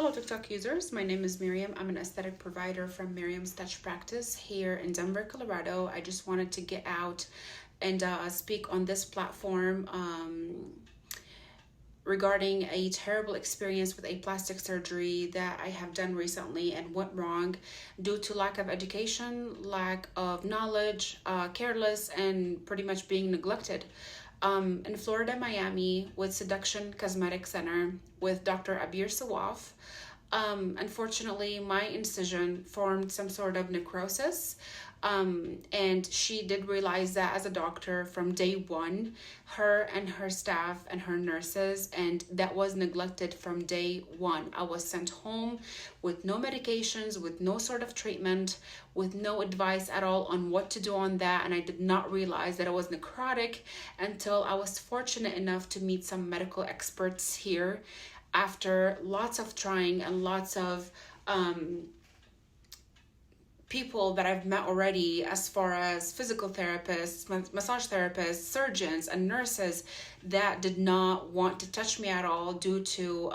Hello TikTok users, my name is Miriam. I'm an aesthetic provider from Miriam's Touch Practice here in Denver, Colorado. I just wanted to get out and speak on this platform regarding a terrible experience with a plastic surgery that I have done recently and went wrong due to lack of education, lack of knowledge, careless, and pretty much being neglected. In Florida, Miami, with Seduction Cosmetic Center with Dr. Abeer Sawwaf. Unfortunately, my incision formed some sort of necrosis. And she did realize that as a doctor from day one, her and her staff and her nurses, and that was neglected from day one. I was sent home with no medications, with no sort of treatment, with no advice at all on what to do on that. And I did not realize that it was necrotic until I was fortunate enough to meet some medical experts here after lots of trying and lots of people that I've met already, as far as physical therapists, massage therapists, surgeons, and nurses that did not want to touch me at all due to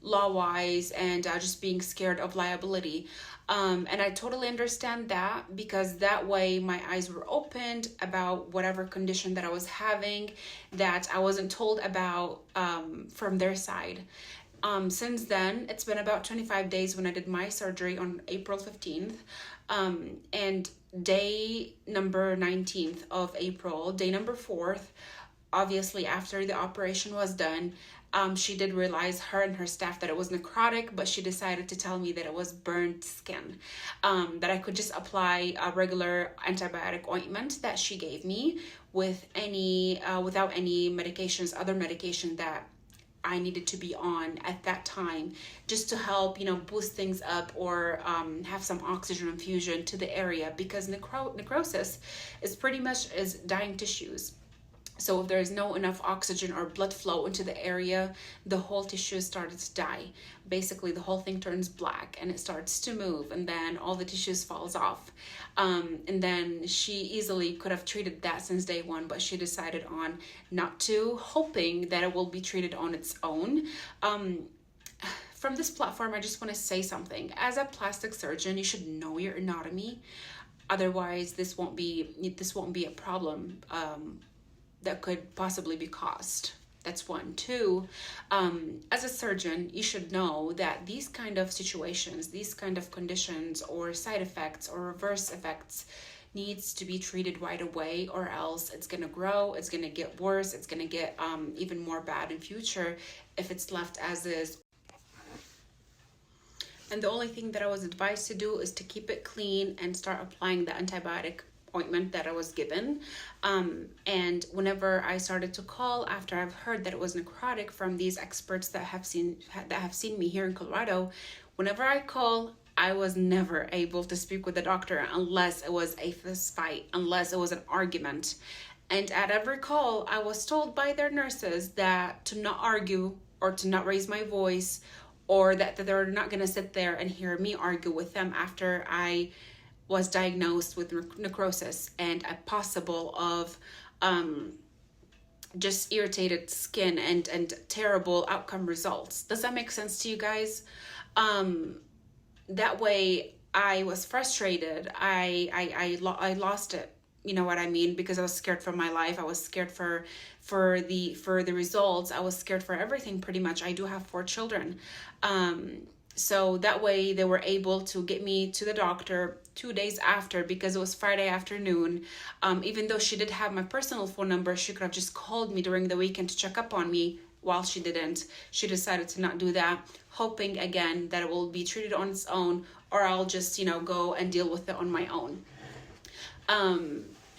law-wise and just being scared of liability. And I totally understand that, because that way my eyes were opened about whatever condition that I was having that I wasn't told about from their side. Since then, it's been about 25 days when I did my surgery on April 15th. And day number 19th of April, day number 4th, obviously after the operation was done, she did realize, her and her staff, that it was necrotic, but she decided to tell me that it was burnt skin, that I could just apply a regular antibiotic ointment that she gave me with without any medications, other medication that I needed to be on at that time, just to help, boost things up or have some oxygen infusion to the area, because necrosis is pretty much is dying tissues. So if there is no enough oxygen or blood flow into the area, the whole tissue started to die. Basically, the whole thing turns black and it starts to move, and then all the tissues falls off. And then she easily could have treated that since day one, but she decided on not to, hoping that it will be treated on its own. From this platform, I just want to say something. As a plastic surgeon, you should know your anatomy. Otherwise, this won't be a problem that could possibly be caused. That's one. Two, as a surgeon, you should know that these kind of situations, these kind of conditions or side effects or reverse effects needs to be treated right away, or else it's going to grow, it's going to get worse, it's going to get even more bad in future if it's left as is. And the only thing that I was advised to do is to keep it clean and start applying the antibiotic ointment that I was given. And whenever I started to call after I've heard that it was necrotic from these experts that have seen me here in Colorado, whenever I call, I was never able to speak with the doctor unless it was a fist fight, unless it was an argument. And at every call, I was told by their nurses that to not argue or to not raise my voice, or that they're not going to sit there and hear me argue with them after I was diagnosed with necrosis and a possible of just irritated skin and terrible outcome results. Does that make sense to you guys? That way I was frustrated. I lost it. You know what I mean? Because I was scared for my life. I was scared for the results. I was scared for everything pretty much. I do have 4 children. So that way they were able to get me to the doctor 2 days after, because it was Friday afternoon. Even though she did have my personal phone number, she could have just called me during the weekend to check up on me. While she didn't, she decided to not do that, hoping again that it will be treated on its own, or I'll just, go and deal with it on my own.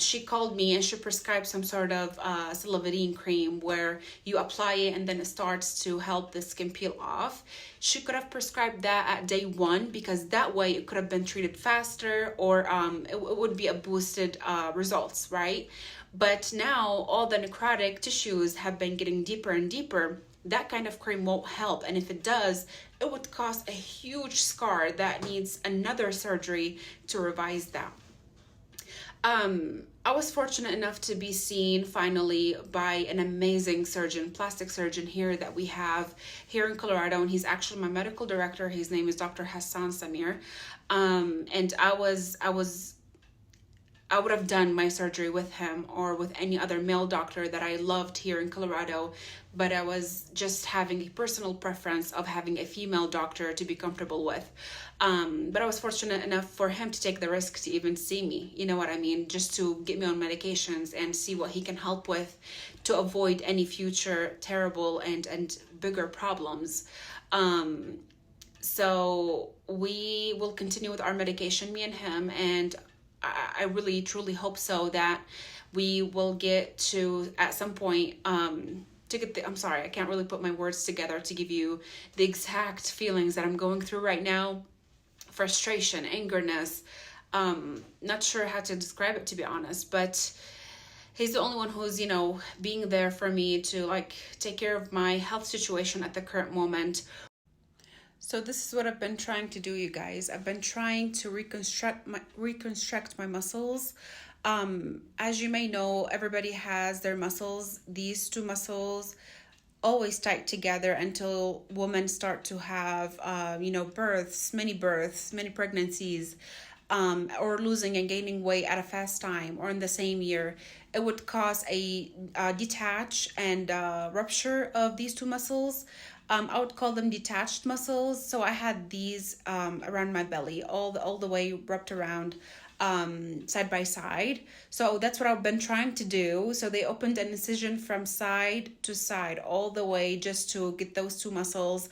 She called me and she prescribed some sort of salivating cream where you apply it and then it starts to help the skin peel off. She could have prescribed that at day 1, because that way it could have been treated faster, or it would be a boosted results, right? But now all the necrotic tissues have been getting deeper and deeper. That kind of cream won't help, and if it does, it would cause a huge scar that needs another surgery to revise that. I was fortunate enough to be seen finally by an amazing surgeon, plastic surgeon here that we have here in Colorado, and he's actually my medical director. His name is Dr. Hassan Samir. And I would have done my surgery with him or with any other male doctor that I loved here in Colorado, but I was just having a personal preference of having a female doctor to be comfortable with. But I was fortunate enough for him to take the risk to even see me, you know what I mean, just to get me on medications and see what he can help with to avoid any future terrible and bigger problems. So we will continue with our medication, me and him, and I really truly hope so that we will get to at some point to get the, I'm sorry, I can't really put my words together to give you the exact feelings that I'm going through right now. Frustration, angerness, not sure how to describe it, to be honest, but he's the only one who's, you know, being there for me to like take care of my health situation at the current moment. So this is what I've been trying to do, you guys. I've been trying to reconstruct my muscles. As you may know, everybody has their muscles. These two muscles always tight together until women start to have, births, many pregnancies, or losing and gaining weight at a fast time or in the same year. It would cause a detach and rupture of these two muscles. I would call them detached muscles. So I had these around my belly, all the way wrapped around, side by side. So that's what I've been trying to do. So they opened an incision from side to side all the way just to get those two muscles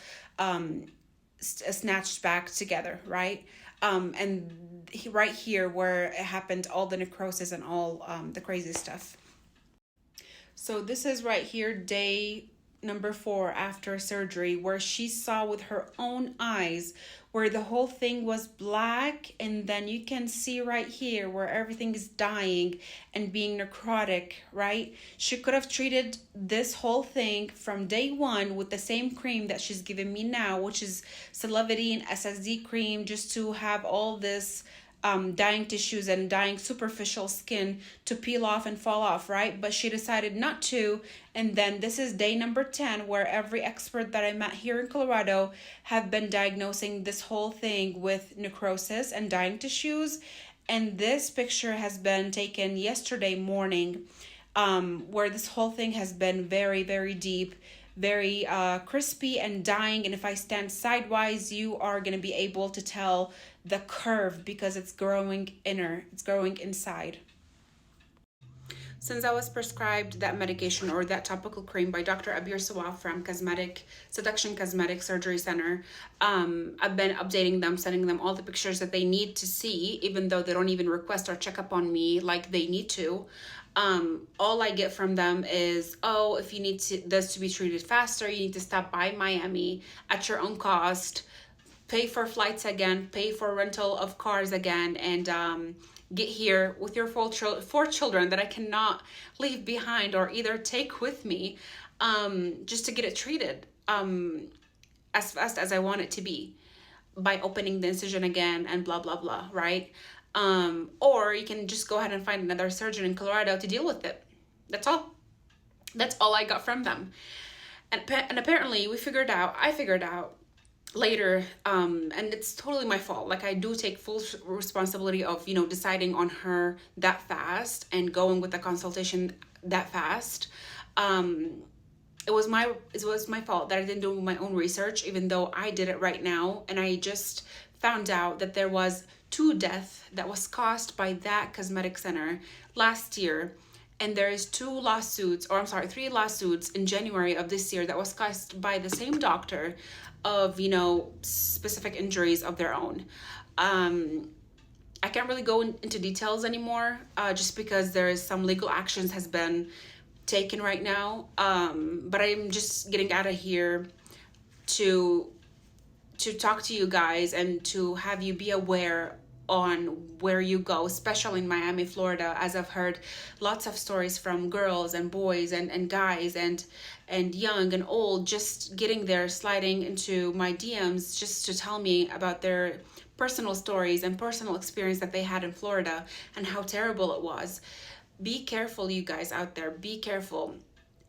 snatched back together, right? Right here where it happened, all the necrosis and all the crazy stuff. So this is right here, day number 4 after surgery, where she saw with her own eyes where the whole thing was black, and then you can see right here where everything is dying and being necrotic, right? She could have treated this whole thing from day 1 with the same cream that she's giving me now, which is Celavitine SSD cream, just to have all this dying tissues and dying superficial skin to peel off and fall off, right? But she decided not to. And then this is day number 10, where every expert that I met here in Colorado have been diagnosing this whole thing with necrosis and dying tissues. And this picture has been taken yesterday morning, where this whole thing has been very, very deep, very crispy and dying. And if I stand sidewise, you are going to be able to tell the curve because it's growing inside. Since I was prescribed that medication or that topical cream by Dr. Abeer Sawwaf from Seduction Cosmetic Surgery Center, I've been updating them, sending them all the pictures that they need to see, even though they don't even request or check up on me like they need to. All I get from them is, oh, if you need this to be treated faster, you need to stop by Miami at your own cost, pay for flights again, pay for rental of cars again, and get here with your 4 children that I cannot leave behind or either take with me, just to get it treated as fast as I want it to be by opening the incision again and blah, blah, blah, right? Or you can just go ahead and find another surgeon in Colorado to deal with it. That's all. That's all I got from them. And apparently I figured out later, and it's totally my fault. Like, I do take full responsibility of, deciding on her that fast and going with the consultation that fast. It was my fault that I didn't do my own research, even though I did it right now. And I just found out that there was 2 deaths that was caused by that cosmetic center last year. And there is 3 lawsuits in January of this year that was caused by the same doctor of, specific injuries of their own. I can't really go into details anymore, just because there is some legal actions has been taken right now. But I'm just getting out of here to talk to you guys and to have you be aware on where you go, especially in Miami, Florida, as I've heard lots of stories from girls and boys and guys and young and old, just getting there, sliding into my DMs just to tell me about their personal stories and personal experience that they had in Florida and how terrible it was. Be careful, you guys out there. Be careful.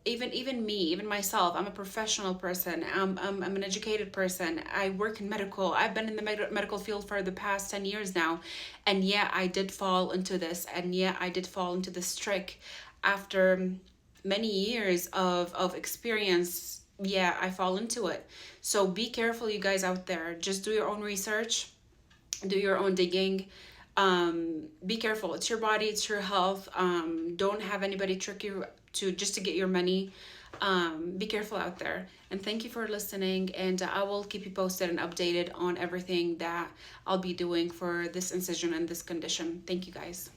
Even me, even myself, I'm a professional person. I'm an educated person. I work in medical. I've been in the medical field for the past 10 years now. And yeah, I did fall into this. And yeah, I did fall into this trick after many years of experience. Yeah, I fall into it. So be careful, you guys out there. Just do your own research, do your own digging. Be careful. It's your body, it's your health. Don't have anybody trick you to just to get your money. Be careful out there. And thank you for listening. And I will keep you posted and updated on everything that I'll be doing for this incision and this condition. Thank you, guys.